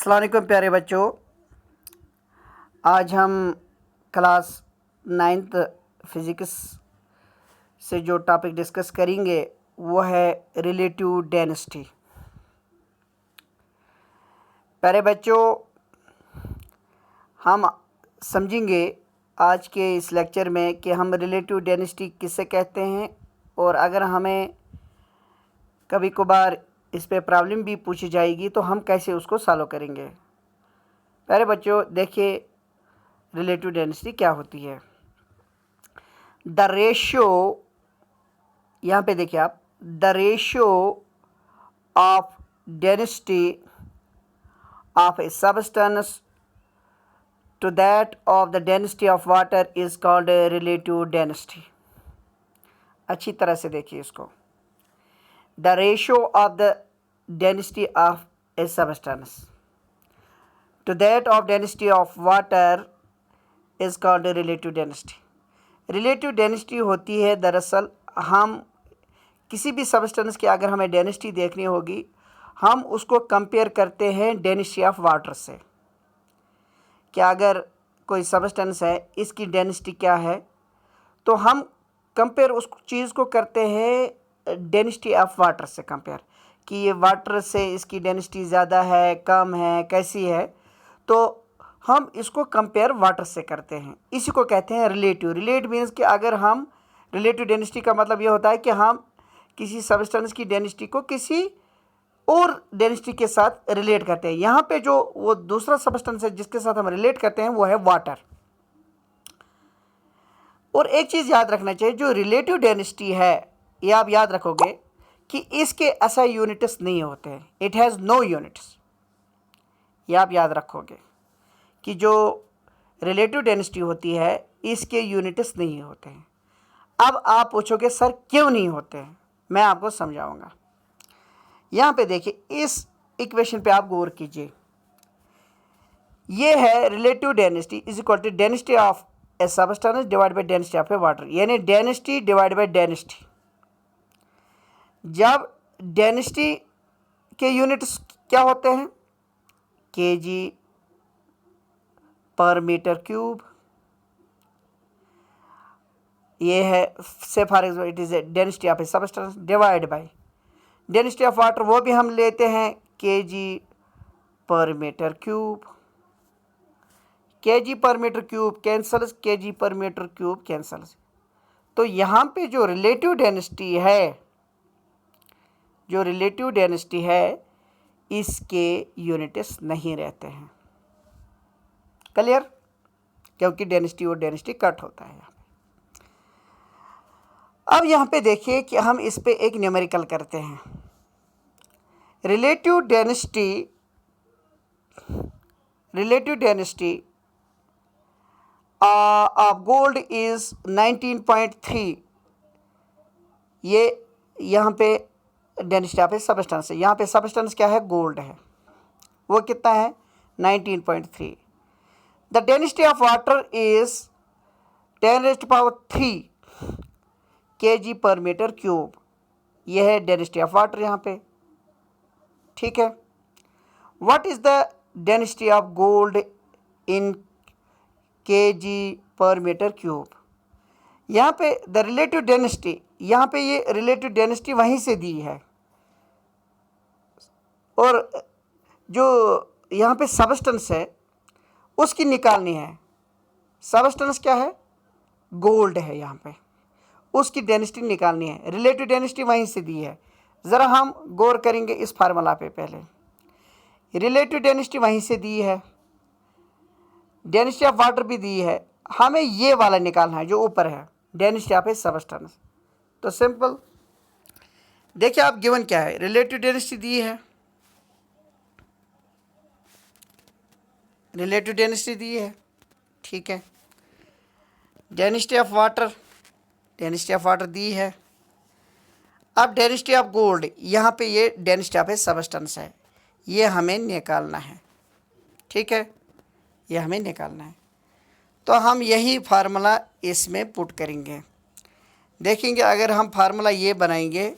अस्सलाम वालेकुम प्यारे बच्चों। आज हम क्लास 9th फिज़िक्स से जो टॉपिक डिस्कस करेंगे वो है रिलेटिव डेंसिटी। प्यारे बच्चों, हम समझेंगे आज के इस लेक्चर में कि हम रिलेटिव डेंसिटी किसे कहते हैं, और अगर हमें कभी कभार इस पे प्रॉब्लम भी पूछी जाएगी तो हम कैसे उसको सॉल्व करेंगे। प्यारे बच्चों, देखिए रिलेटिव डेंसिटी क्या होती है। द रेशियो, यहाँ पे देखिए आप, the ratio of density of a substance to that of the density of water is called relative density. अच्छी तरह से देखिए इसको। The ratio of the density of a substance to that of density of water is called relative density। relative density होती है, दरअसल हम किसी भी सब्सटेंस की अगर हमें डेंसिटी देखनी होगी, हम उसको कंपेयर करते हैं डेंसिटी ऑफ वाटर से। क्या अगर कोई सब्सटेंस है, इसकी डेंसिटी क्या है, तो हम कंपेयर उस चीज़ को करते हैं डेंसिटी ऑफ वाटर से कंपेयर, कि ये वाटर से इसकी डेंसिटी ज़्यादा है, कम है, कैसी है, तो हम इसको कंपेयर वाटर से करते हैं। इसी को कहते हैं रिलेटिव। रिलेटिव मीन्स कि अगर हम रिलेटिव डेंसिटी का मतलब ये होता है कि हम किसी सब्सटेंस की डेंसिटी को किसी और डेंसिटी के साथ रिलेट करते हैं। यहाँ पे जो वो दूसरा सब्सटेंस है जिसके साथ हम रिलेट करते हैं वो है वाटर। और एक चीज़ याद रखना चाहिए, जो रिलेटिव डेंसिटी है ये आप याद रखोगे कि इसके एसआई यूनिट्स नहीं होते हैं। It has no units. ये आप याद रखोगे कि जो रिलेटिव डेंसिटी होती है इसके यूनिट्स नहीं होते हैं। अब आप पूछोगे सर क्यों नहीं होते हैं, मैं आपको समझाऊंगा। यहाँ पे देखिए, इस इक्वेशन पे आप गौर कीजिए। ये है relative density is equal to density of a substance divide by density of a water, यानी डेंसिटी डिवाइड बाई डेंसिटी। जब डेंसिटी के यूनिट्स क्या होते हैं, केजी पर मीटर क्यूब, ये है से for example it is a density of a substance divide by density of water, वो भी हम लेते हैं केजी पर मीटर क्यूब। केजी पर मीटर क्यूब कैंसल्स, केजी पर मीटर क्यूब कैंसल्स। तो यहाँ पे जो रिलेटिव डेंसिटी है, जो रिलेटिव डेंसिटी है, इसके यूनिट्स नहीं रहते हैं। क्लियर? क्योंकि डेंसिटी और डेंसिटी कट होता है यहाँ पे। अब यहाँ पे देखिए कि हम इस पे एक न्यूमेरिकल करते हैं। Relative density of gold is 19.3। ये यहाँ पे डेंसिटी ऑफ ए सब्सटेंस है। यहाँ पे सब्सटेंस क्या है, गोल्ड है, वो कितना है 19.3। The density of water is 10⁻³ kg पर मीटर क्यूब। यह है डेंसिटी ऑफ वाटर यहाँ पे, ठीक है। What is the density of gold in kg पर मीटर क्यूब। यहाँ पे द रिलेटिव डेंसिटी, यहाँ पे ये रिलेटिव डेंसिटी वहीं से दी है, और जो यहाँ पे सब्सटेंस है उसकी निकालनी है। सब्सटेंस क्या है, गोल्ड है, यहाँ पे उसकी डेंसिटी निकालनी है। रिलेटिव डेंसिटी वहीं से दी है। ज़रा हम गौर करेंगे इस फार्मूला पे। पहले रिलेटिव डेंसिटी वहीं से दी है, डेंसिटी ऑफ वाटर भी दी है, हमें ये वाला निकालना है जो ऊपर है, डेंसिटी ऑफ ए सब्सटेंस। तो सिंपल देखिए आप, गिवन क्या है, रिलेटिव डेंसिटी दी है, रिलेटिव डेंसिटी दी है, ठीक है। Density of water, density of water दी है। अब डेंसिटी ऑफ गोल्ड, यहाँ पे ये डेंसिटी ऑफ ए सब्सटेंस है, ये हमें निकालना है, ठीक है, ये हमें निकालना है। तो हम यही फार्मूला इसमें पुट करेंगे। देखेंगे अगर हम फार्मूला ये बनाएंगे,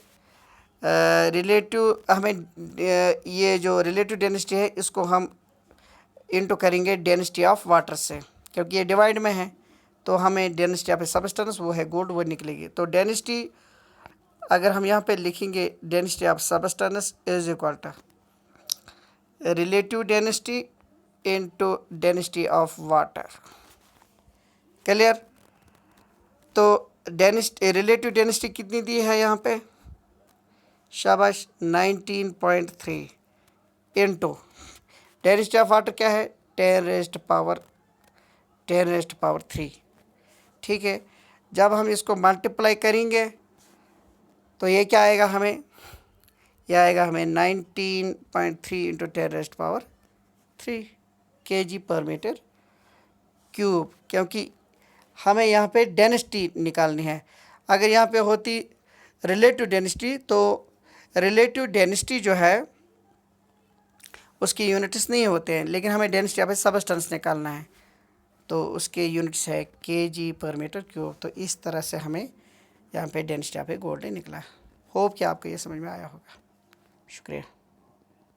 रिलेटिव हमें ये जो रिलेटिव डेंसिटी है इसको हम इनटू करेंगे डेंसिटी ऑफ वाटर से, क्योंकि ये डिवाइड में है तो हमें डेंसिटी ऑफ सबस्टेंस वो है गोल्ड वो निकलेगी। तो डेंसिटी अगर हम यहाँ पे लिखेंगे density of substance is equal to relative density into density of water. Clear? तो डेंसिटी रिलेटिव डेंसिटी कितनी दी है यहाँ पे? शाबाश 19.3 इनटू डेंसिटी ऑफ वाटर क्या है? 10 रेज़्ड पावर 3। ठीक है, जब हम इसको मल्टीप्लाई करेंगे तो ये क्या आएगा हमें? यह आएगा हमें 19.3 इंटू 10 रेज़्ड पावर 3 kg पर मीटर क्यूब, क्योंकि हमें यहाँ पे डेंसिटी निकालनी है। अगर यहाँ पे होती रिलेटिव डेंसिटी तो रिलेटिव डेंसिटी जो है उसकी यूनिट्स नहीं होते हैं, लेकिन हमें डेंसिटी यहाँ पे सबस्टेंस निकालना है तो उसके यूनिट्स है kg पर मीटर क्यूब। तो इस तरह से हमें यहाँ पे डेंसिटी यहाँ पे गोल्ड निकला। होप कि आपको ये समझ में आया होगा। शुक्रिया।